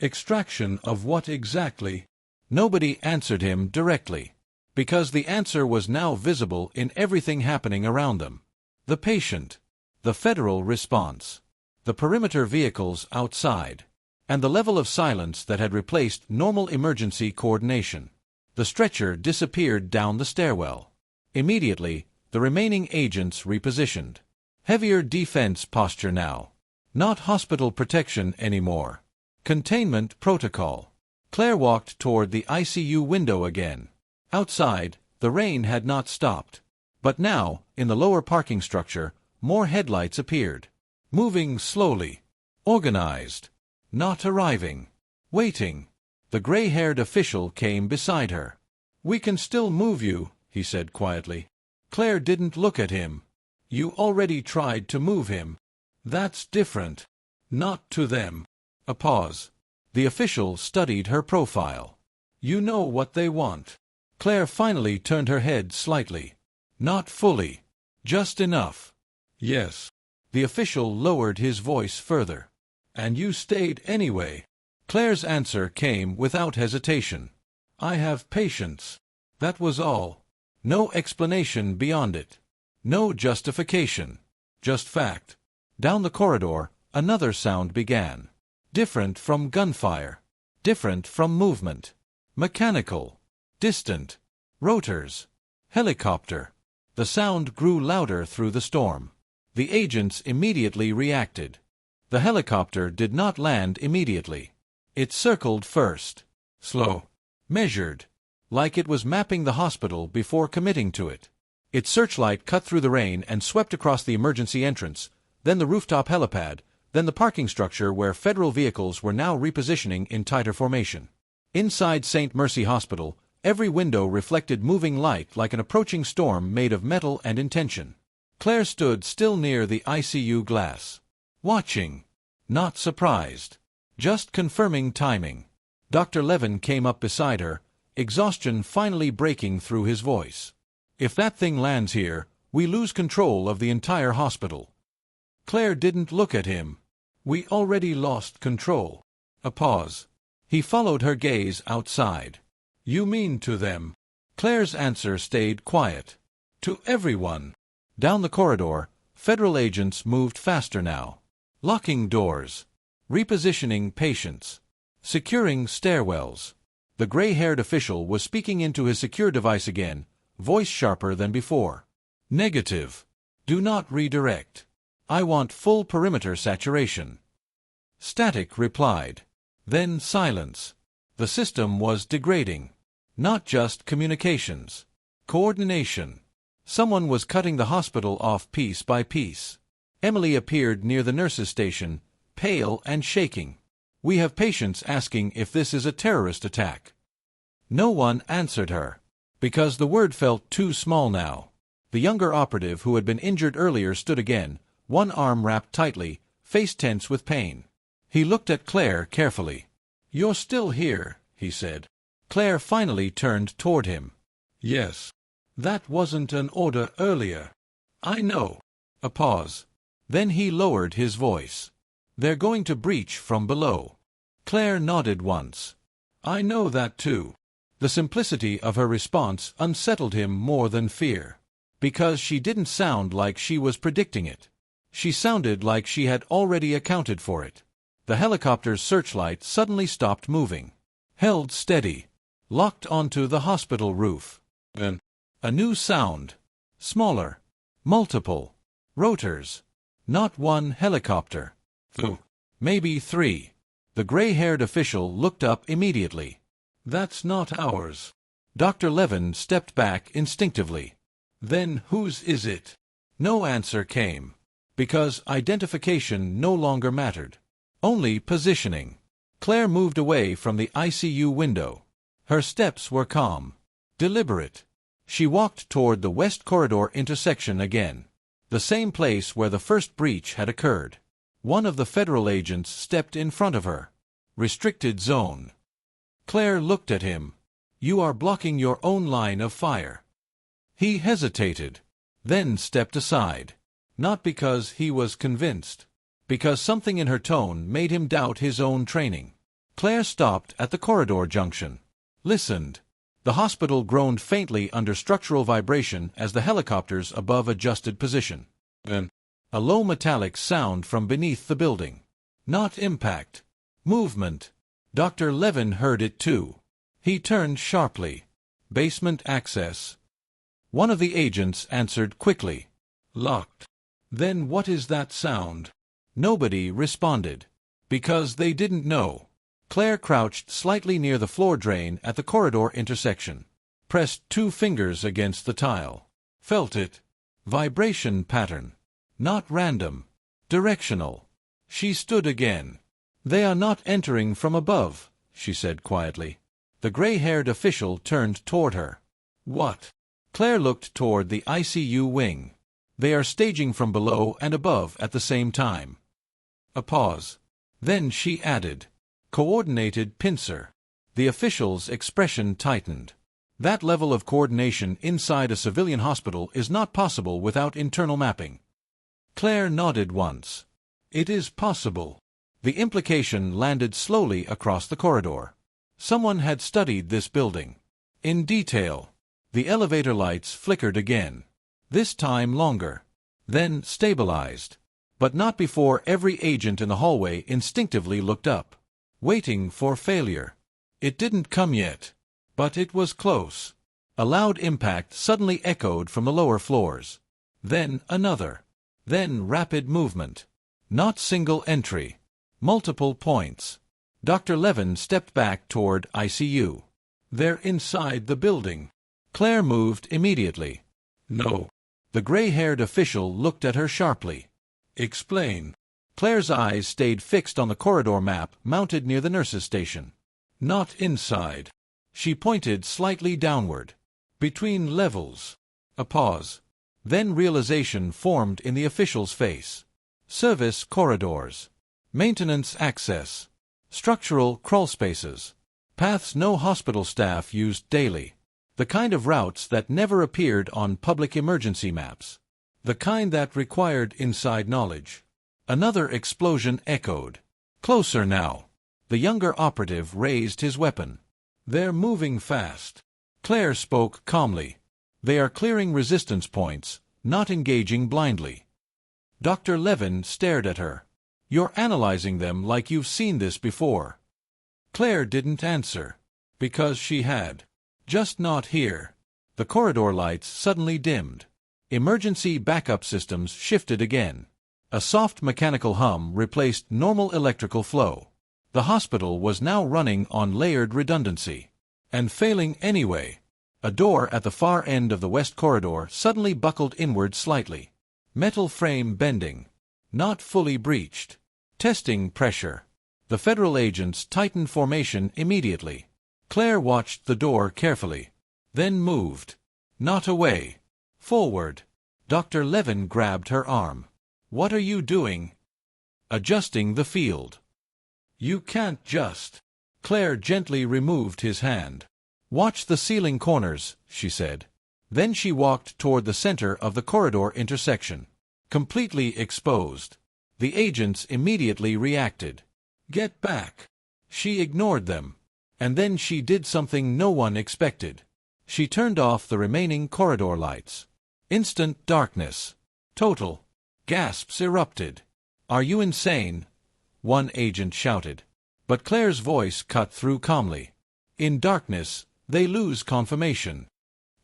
Speaker 1: "Extraction of what exactly?" Nobody answered him directly. Because the answer was now visible in everything happening around them. The patient. The federal response. The perimeter vehicles outside. And the level of silence that had replaced normal emergency coordination. The stretcher disappeared down the stairwell. Immediately, the remaining agents repositioned. Heavier defense posture now. Not hospital protection anymore. Containment protocol. Claire walked toward the ICU window again. Outside, the rain had not stopped. But now, in the lower parking structure, more headlights appeared. Moving slowly. Organized. Not arriving. Waiting. The gray-haired official came beside her. "We can still move you," he said quietly. Claire didn't look at him. "You already tried to move him." "That's different." "Not to them." A pause. The official studied her profile. "You know what they want." Claire finally turned her head slightly. "Not fully. Just enough." "Yes." The official lowered his voice further. "And you stayed anyway." Claire's answer came without hesitation. "I have patience." That was all. No explanation beyond it. No justification. Just fact. Down the corridor, another sound began. Different from gunfire. Different from movement. Mechanical. Distant. Rotors. Helicopter. The sound grew louder through the storm. The agents immediately reacted. The helicopter did not land immediately. It circled first. Slow. Measured. Like it was mapping the hospital before committing to it. Its searchlight cut through the rain and swept across the emergency entrance, then the rooftop helipad, then the parking structure where federal vehicles were now repositioning in tighter formation. Inside St. Mercy Hospital, Every window reflected moving light like an approaching storm made of metal and intention. Claire stood still near the ICU glass, watching, not surprised, just confirming timing. Dr. Levin came up beside her, exhaustion finally breaking through his voice. "If that thing lands here, we lose control of the entire hospital." Claire didn't look at him. "We already lost control." A pause. He followed her gaze outside. "You mean to them?" Claire's answer stayed quiet. "To everyone." Down the corridor, federal agents moved faster now. Locking doors, repositioning patients, securing stairwells. The gray-haired official was speaking into his secure device again, voice sharper than before. "Negative. Do not redirect. I want full perimeter saturation." Static replied. Then silence. The system was degrading. Not just communications. Coordination. Someone was cutting the hospital off piece by piece. Emily appeared near the nurses' station, pale and shaking. "We have patients asking if this is a terrorist attack." No one answered her, because the word felt too small now. The younger operative who had been injured earlier stood again, one arm wrapped tightly, face tense with pain. He looked at Claire carefully. "You're still here," he said. Claire finally turned toward him. "Yes. That wasn't an order earlier." "I know." A pause. Then he lowered his voice. "They're going to breach from below." Claire nodded once. "I know that too." The simplicity of her response unsettled him more than fear. Because she didn't sound like she was predicting it. She sounded like she had already accounted for it. The helicopter's searchlight suddenly stopped moving. Held steady. Locked onto the hospital roof. Then a new sound. Smaller. Multiple. Rotors. Not one helicopter. Two. Maybe three. The gray-haired official looked up immediately. "That's not ours." Dr. Levin stepped back instinctively. "Then whose is it?" No answer came. Because identification no longer mattered. Only positioning. Claire moved away from the ICU window. Her steps were calm. Deliberate. She walked toward the West Corridor intersection again. The same place where the first breach had occurred. One of the federal agents stepped in front of her. Restricted zone. Claire looked at him. "You are blocking your own line of fire." He hesitated. Then stepped aside. Not because he was convinced. Because something in her tone made him doubt his own training. Claire stopped at the corridor junction. Listened. The hospital groaned faintly under structural vibration as the helicopters above adjusted position. Then a low metallic sound from beneath the building. Not impact. Movement. Dr. Levin heard it too. He turned sharply. "Basement access." One of the agents answered quickly. "Locked." "Then what is that sound?" Nobody responded. Because they didn't know. Claire crouched slightly near the floor drain at the corridor intersection. Pressed 2 fingers against the tile. Felt it. Vibration pattern. Not random. Directional. She stood again. "They are not entering from above," she said quietly. The gray-haired official turned toward her. "What?" Claire looked toward the ICU wing. "They are staging from below and above at the same time." A pause. Then she added, "Coordinated pincer." The official's expression tightened. That level of coordination inside a civilian hospital is not possible without internal mapping. Claire nodded once. "It is possible." The implication landed slowly across the corridor. Someone had studied this building. In detail. The elevator lights flickered again. This time longer. Then stabilized. But not before every agent in the hallway instinctively looked up. Waiting for failure. It didn't come yet. But it was close. A loud impact suddenly echoed from the lower floors. Then another. Then rapid movement. Not single entry. Multiple points. Dr. Levin stepped back toward ICU. "They're inside the building." Claire moved immediately. "No." The gray-haired official looked at her sharply. "Explain." Claire's eyes stayed fixed on the corridor map mounted near the nurses' station. "Not inside." She pointed slightly downward. Between levels. A pause. Then realization formed in the official's face. Service corridors. Maintenance access. Structural crawlspaces. Paths no hospital staff used daily. The kind of routes that never appeared on public emergency maps. The kind that required inside knowledge. Another explosion echoed. Closer now. The younger operative raised his weapon. They're moving fast. Claire spoke calmly. They are clearing resistance points, not engaging blindly. Dr. Levin stared at her. You're analyzing them like you've seen this before. Claire didn't answer. Because she had. Just not here. The corridor lights suddenly dimmed. Emergency backup systems shifted again. A soft mechanical hum replaced normal electrical flow. The hospital was now running on layered redundancy. And failing anyway. A door at the far end of the west corridor suddenly buckled inward slightly. Metal frame bending. Not fully breached. Testing pressure. The federal agents tightened formation immediately. Claire watched the door carefully. Then moved. Not away. Forward. Dr. Levin grabbed her arm. What are you doing? Adjusting the field. You can't just. Claire gently removed his hand. Watch the ceiling corners, she said. Then she walked toward the center of the corridor intersection. Completely exposed. The agents immediately reacted. Get back. She ignored them. And then she did something no one expected. She turned off the remaining corridor lights. Instant darkness. Total. Gasps erupted. Are you insane? One agent shouted. But Claire's voice cut through calmly. In darkness, they lose confirmation.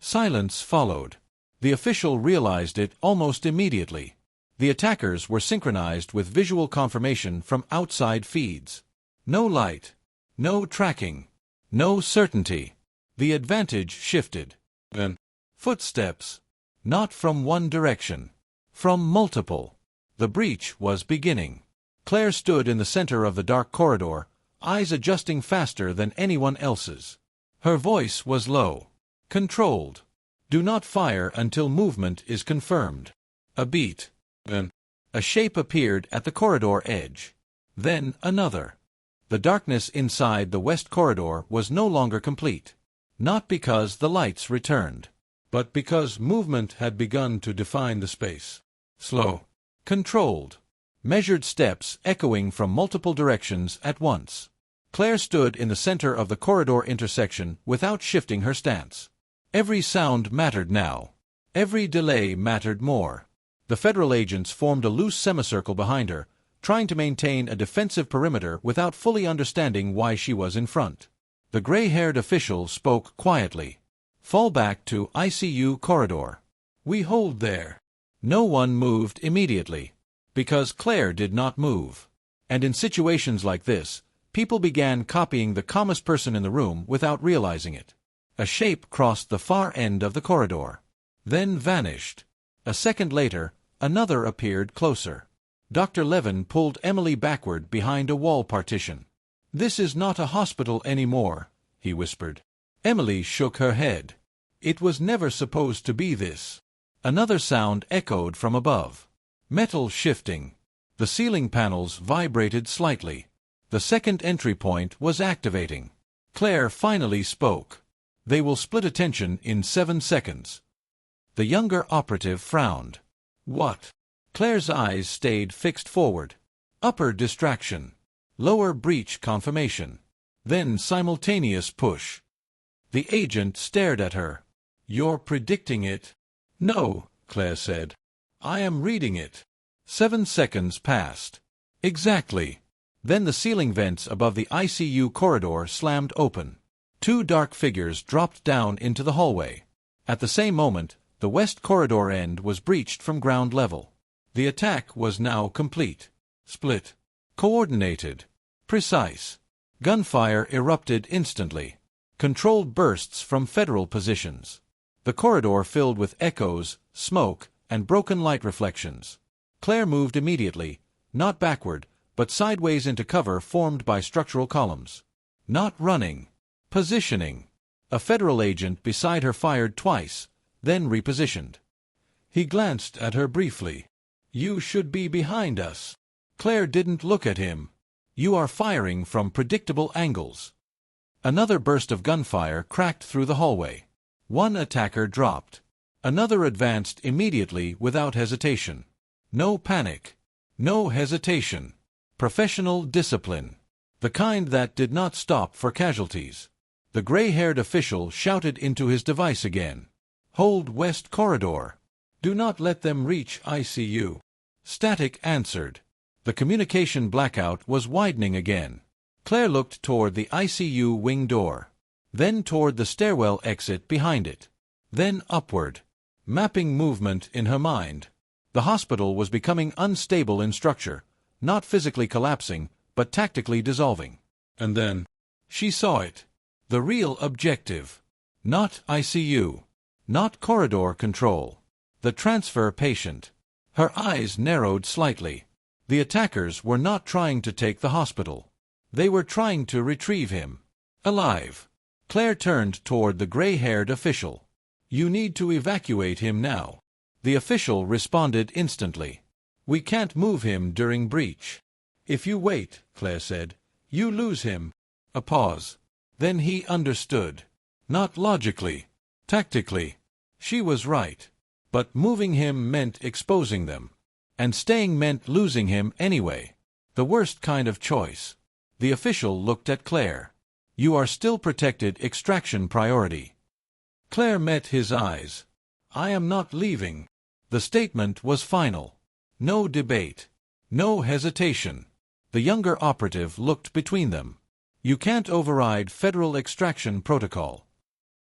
Speaker 1: Silence followed. The official realized it almost immediately. The attackers were synchronized with visual confirmation from outside feeds. No light. No tracking. No certainty. The advantage shifted. Then, footsteps. Not from one direction. From multiple. The breach was beginning. Claire stood in the center of the dark corridor, eyes adjusting faster than anyone else's. Her voice was low. Controlled. Do not fire until movement is confirmed. A beat. Then, a shape appeared at the corridor edge. Then another. The darkness inside the west corridor was no longer complete. Not because the lights returned, but because movement had begun to define the space. Slow. Controlled. Measured steps echoing from multiple directions at once. Claire stood in the center of the corridor intersection without shifting her stance. Every sound mattered now. Every delay mattered more. The federal agents formed a loose semicircle behind her, trying to maintain a defensive perimeter without fully understanding why she was in front. The gray-haired official spoke quietly. Fall back to ICU corridor. We hold there. No one moved immediately. Because Claire did not move. And in situations like this, people began copying the calmest person in the room without realizing it. A shape crossed the far end of the corridor. Then vanished. A second later, another appeared closer. Dr. Levin pulled Emily backward behind a wall partition. This is not a hospital anymore, he whispered. Emily shook her head. It was never supposed to be this. Another sound echoed from above. Metal shifting. The ceiling panels vibrated slightly. The second entry point was activating. Claire finally spoke. They will split attention in 7 seconds. The younger operative frowned. What? Claire's eyes stayed fixed forward. Upper distraction. Lower breach confirmation. Then simultaneous push. The agent stared at her. You're predicting it? No, Claire said. I am reading it. 7 seconds passed. Exactly. Then the ceiling vents above the ICU corridor slammed open. 2 dark figures dropped down into the hallway. At the same moment, the west corridor end was breached from ground level. The attack was now complete. Split. Coordinated. Precise. Gunfire erupted instantly. Controlled bursts from federal positions. The corridor filled with echoes, smoke, and broken light reflections. Claire moved immediately, not backward, but sideways into cover formed by structural columns. Not running. Positioning. A federal agent beside her fired twice, then repositioned. He glanced at her briefly. "You should be behind us." Claire didn't look at him. "You are firing from predictable angles." Another burst of gunfire cracked through the hallway. One attacker dropped. Another advanced immediately without hesitation. No panic. No hesitation. Professional discipline. The kind that did not stop for casualties. The gray-haired official shouted into his device again. "Hold West Corridor. Do not let them reach ICU." Static answered. The communication blackout was widening again. Claire looked toward the ICU wing door, then toward the stairwell exit behind it, then upward, mapping movement in her mind. The hospital was becoming unstable in structure, not physically collapsing, but tactically dissolving. And then she saw it. The real objective. Not ICU. Not corridor control. The transfer patient. Her eyes narrowed slightly. The attackers were not trying to take the hospital. They were trying to retrieve him. Alive. Claire turned toward the gray-haired official. "You need to evacuate him now." The official responded instantly. "We can't move him during breach." "If you wait," Claire said, "you lose him." A pause. Then he understood. Not logically. Tactically. She was right. But moving him meant exposing them. And staying meant losing him anyway. The worst kind of choice. The official looked at Claire. "You are still protected extraction priority." Claire met his eyes. "I am not leaving." The statement was final. No debate. No hesitation. The younger operative looked between them. "You can't override federal extraction protocol."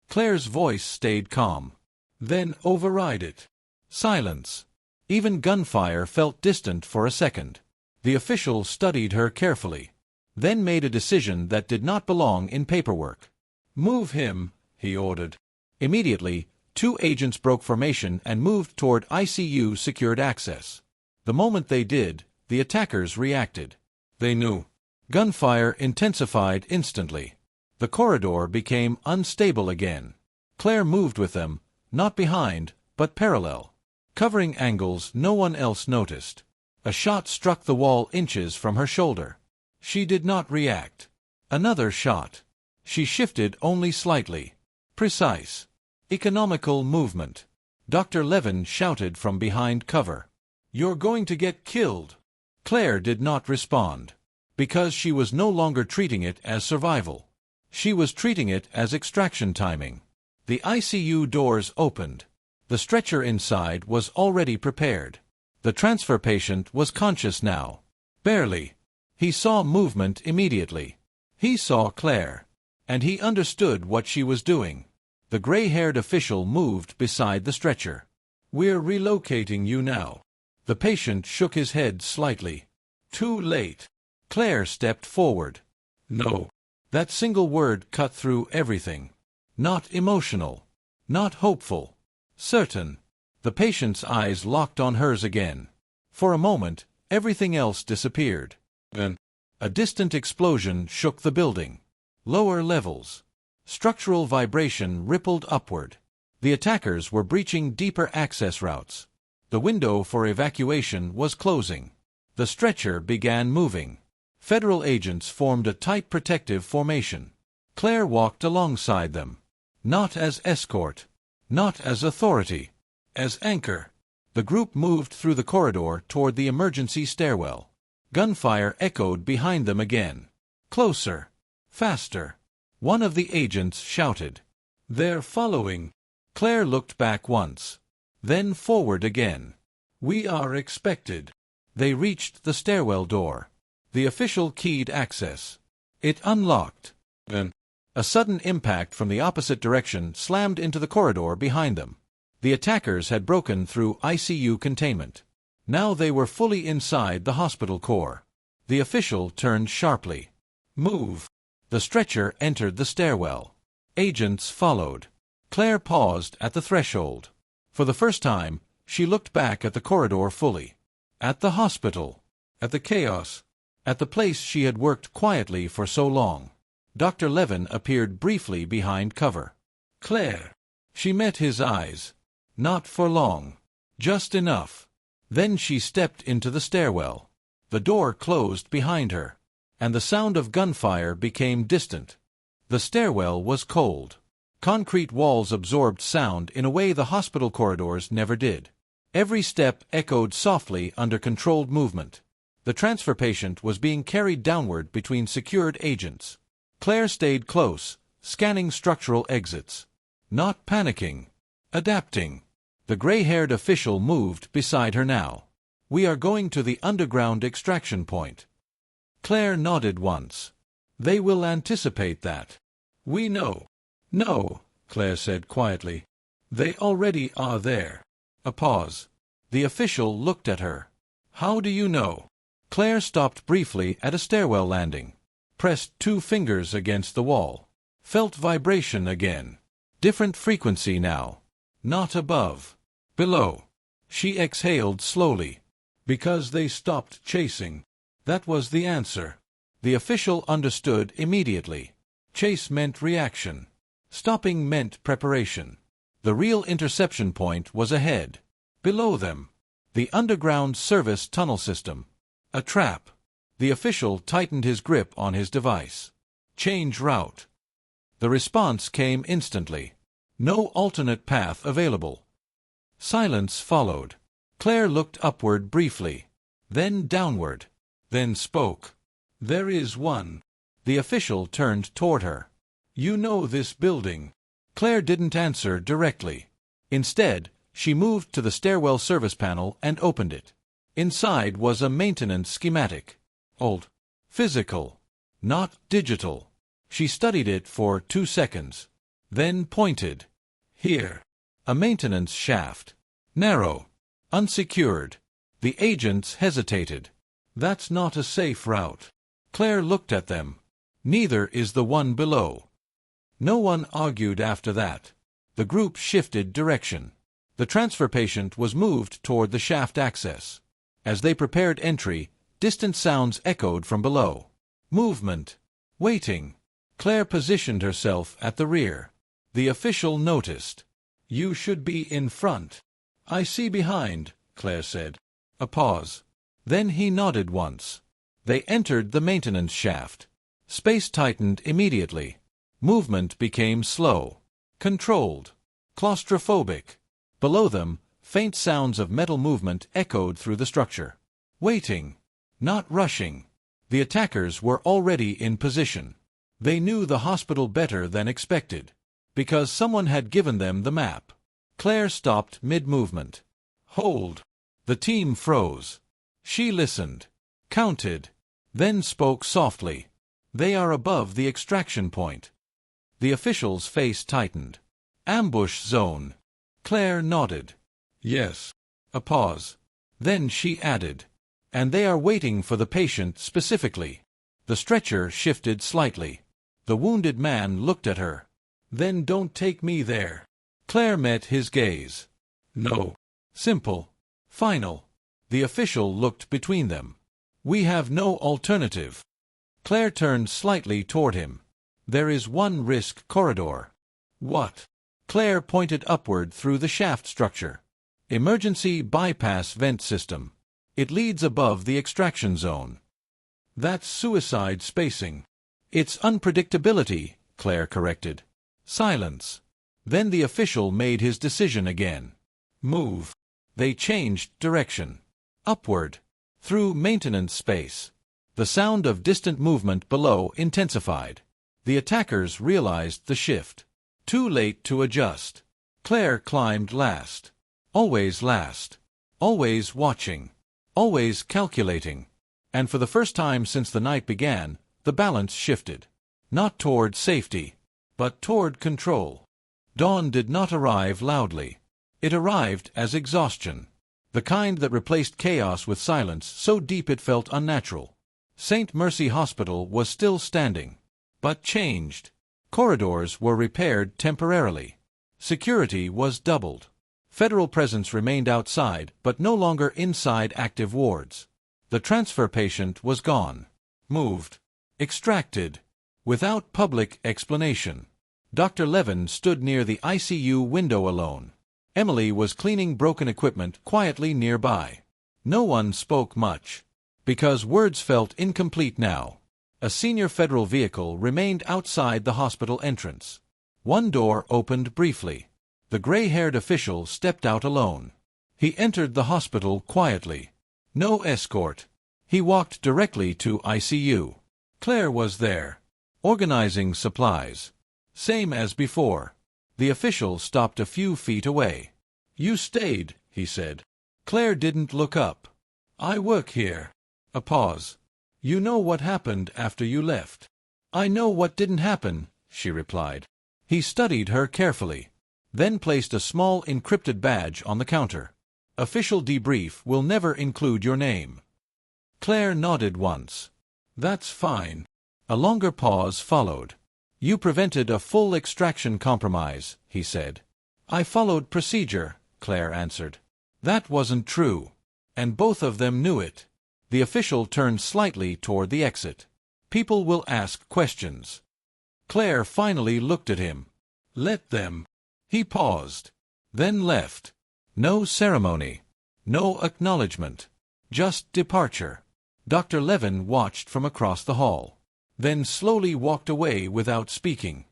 Speaker 1: Claire's voice stayed calm. "Then override it." Silence. Even gunfire felt distant for a second. The official studied her carefully, then made a decision that did not belong in paperwork. "Move him," he ordered. Immediately, 2 agents broke formation and moved toward ICU secured access. The moment they did, the attackers reacted. They knew. Gunfire intensified instantly. The corridor became unstable again. Claire moved with them, not behind, but parallel, covering angles no one else noticed. A shot struck the wall inches from her shoulder. She did not react. Another shot. She shifted only slightly. Precise. Economical movement. Dr. Levin shouted from behind cover. "You're going to get killed." Claire did not respond. Because she was no longer treating it as survival. She was treating it as extraction timing. The ICU doors opened. The stretcher inside was already prepared. The transfer patient was conscious now. Barely. He saw movement immediately. He saw Claire. And he understood what she was doing. The gray-haired official moved beside the stretcher. "We're relocating you now." The patient shook his head slightly. "Too late." Claire stepped forward. "No." That single word cut through everything. Not emotional. Not hopeful. Certain. The patient's eyes locked on hers again. For a moment, everything else disappeared. Then, a distant explosion shook the building. Lower levels. Structural vibration rippled upward. The attackers were breaching deeper access routes. The window for evacuation was closing. The stretcher began moving. Federal agents formed a tight protective formation. Claire walked alongside them. Not as escort. Not as authority. As anchor. The group moved through the corridor toward the emergency stairwell. Gunfire echoed behind them again. Closer. Faster. One of the agents shouted. "They're following." Claire looked back once. Then forward again. "We are expected." They reached the stairwell door. The official keyed access. It unlocked. Then, a sudden impact from the opposite direction slammed into the corridor behind them. The attackers had broken through ICU containment. Now they were fully inside the hospital core. The official turned sharply. "Move." The stretcher entered the stairwell. Agents followed. Claire paused at the threshold. For the first time, she looked back at the corridor fully. At the hospital. At the chaos. At the place she had worked quietly for so long. Dr. Levin appeared briefly behind cover. "Claire." She met his eyes. Not for long. Just enough. Then she stepped into the stairwell. The door closed behind her, and the sound of gunfire became distant. The stairwell was cold. Concrete walls absorbed sound in a way the hospital corridors never did. Every step echoed softly under controlled movement. The transfer patient was being carried downward between secured agents. Claire stayed close, scanning structural exits. Not panicking. Adapting. The gray-haired official moved beside her now. "We are going to the underground extraction point." Claire nodded once. "They will anticipate that." "We know." "No," Claire said quietly. "They already are there." A pause. The official looked at her. "How do you know?" Claire stopped briefly at a stairwell landing. Pressed 2 fingers against the wall. Felt vibration again. Different frequency now. Not above. Below. She exhaled slowly. "Because they stopped chasing." That was the answer. The official understood immediately. Chase meant reaction. Stopping meant preparation. The real interception point was ahead. Below them. The underground service tunnel system. A trap. The official tightened his grip on his device. Change route. The response came instantly. No alternate path available. Silence followed. Claire looked upward briefly, then downward, then spoke. "There is one." The official turned toward her. "You know this building." Claire didn't answer directly. Instead, she moved to the stairwell service panel and opened it. Inside was a maintenance schematic. Old. Physical. Not digital. She studied it for 2 seconds. Then pointed. "Here." A maintenance shaft. Narrow. Unsecured. The agents hesitated. "That's not a safe route." Claire looked at them. "Neither is the one below." No one argued after that. The group shifted direction. The transfer patient was moved toward the shaft access. As they prepared entry, distant sounds echoed from below. Movement. Waiting. Claire positioned herself at the rear. The official noticed. "You should be in front." "I see behind," Claire said. A pause. Then he nodded once. They entered the maintenance shaft. Space tightened immediately. Movement became slow. Controlled. Claustrophobic. Below them, faint sounds of metal movement echoed through the structure. Waiting. Not rushing. The attackers were already in position. They knew the hospital better than expected, because someone had given them the map. Claire stopped mid-movement. "Hold." The team froze. She listened. Counted. Then spoke softly. "They are above the extraction point." The official's face tightened. "Ambush zone." Claire nodded. "Yes." A pause. Then she added. "And they are waiting for the patient specifically." The stretcher shifted slightly. The wounded man looked at her. "Then don't take me there." Claire met his gaze. "No." Simple. Final. The official looked between them. "We have no alternative." Claire turned slightly toward him. "There is one risk corridor." "What?" Claire pointed upward through the shaft structure. "Emergency bypass vent system. It leads above the extraction zone." "That's suicide spacing." "It's unpredictability," Claire corrected. Silence. Then the official made his decision again. "Move." They changed direction. Upward. Through maintenance space. The sound of distant movement below intensified. The attackers realized the shift. Too late to adjust. Claire climbed last. Always last. Always watching. Always calculating. And for the first time since the night began, the balance shifted. Not toward safety, but toward control. Dawn did not arrive loudly. It arrived as exhaustion. The kind that replaced chaos with silence so deep it felt unnatural. St. Mercy Hospital was still standing, but changed. Corridors were repaired temporarily. Security was doubled. Federal presence remained outside, but no longer inside active wards. The transfer patient was gone. Moved. Extracted. Without public explanation. Dr. Levin stood near the ICU window alone. Emily was cleaning broken equipment quietly nearby. No one spoke much, because words felt incomplete now. A senior federal vehicle remained outside the hospital entrance. One door opened briefly. The gray-haired official stepped out alone. He entered the hospital quietly. No escort. He walked directly to ICU. Claire was there, organizing supplies. Same as before. The official stopped a few feet away. "You stayed," he said. Claire didn't look up. "I work here." A pause. "You know what happened after you left?" "I know what didn't happen," she replied. He studied her carefully, then placed a small encrypted badge on the counter. "Official debrief will never include your name." Claire nodded once. "That's fine." A longer pause followed. "You prevented a full extraction compromise," he said. "I followed procedure," Claire answered. That wasn't true. And both of them knew it. The official turned slightly toward the exit. "People will ask questions." Claire finally looked at him. "Let them." He paused, then left. No ceremony. No acknowledgement. Just departure. Dr. Levin watched from across the hall, then slowly walked away without speaking.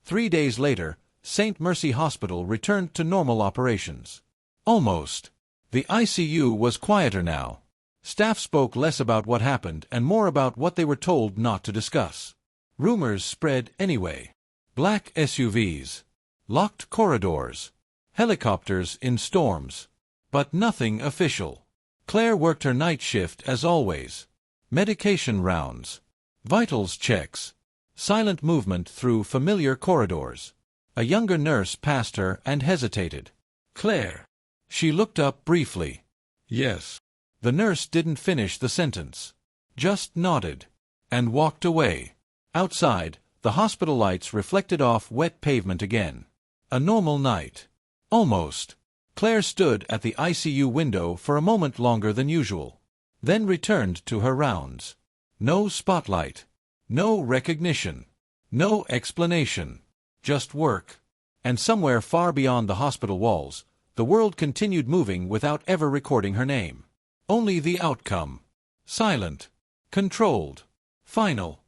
Speaker 1: 3 days later, St. Mercy Hospital returned to normal operations. Almost. The ICU was quieter now. Staff spoke less about what happened and more about what they were told not to discuss. Rumors spread anyway. Black SUVs. Locked corridors. Helicopters in storms. But nothing official. Claire worked her night shift as always. Medication rounds. Vitals checks. Silent movement through familiar corridors. A younger nurse passed her and hesitated. "Claire." She looked up briefly. "Yes." The nurse didn't finish the sentence. Just nodded. And walked away. Outside, the hospital lights reflected off wet pavement again. A normal night. Almost. Claire stood at the ICU window for a moment longer than usual. Then returned to her rounds. No spotlight. No recognition. No explanation. Just work. And somewhere far beyond the hospital walls, the world continued moving without ever recording her name. Only the outcome. Silent. Controlled. Final.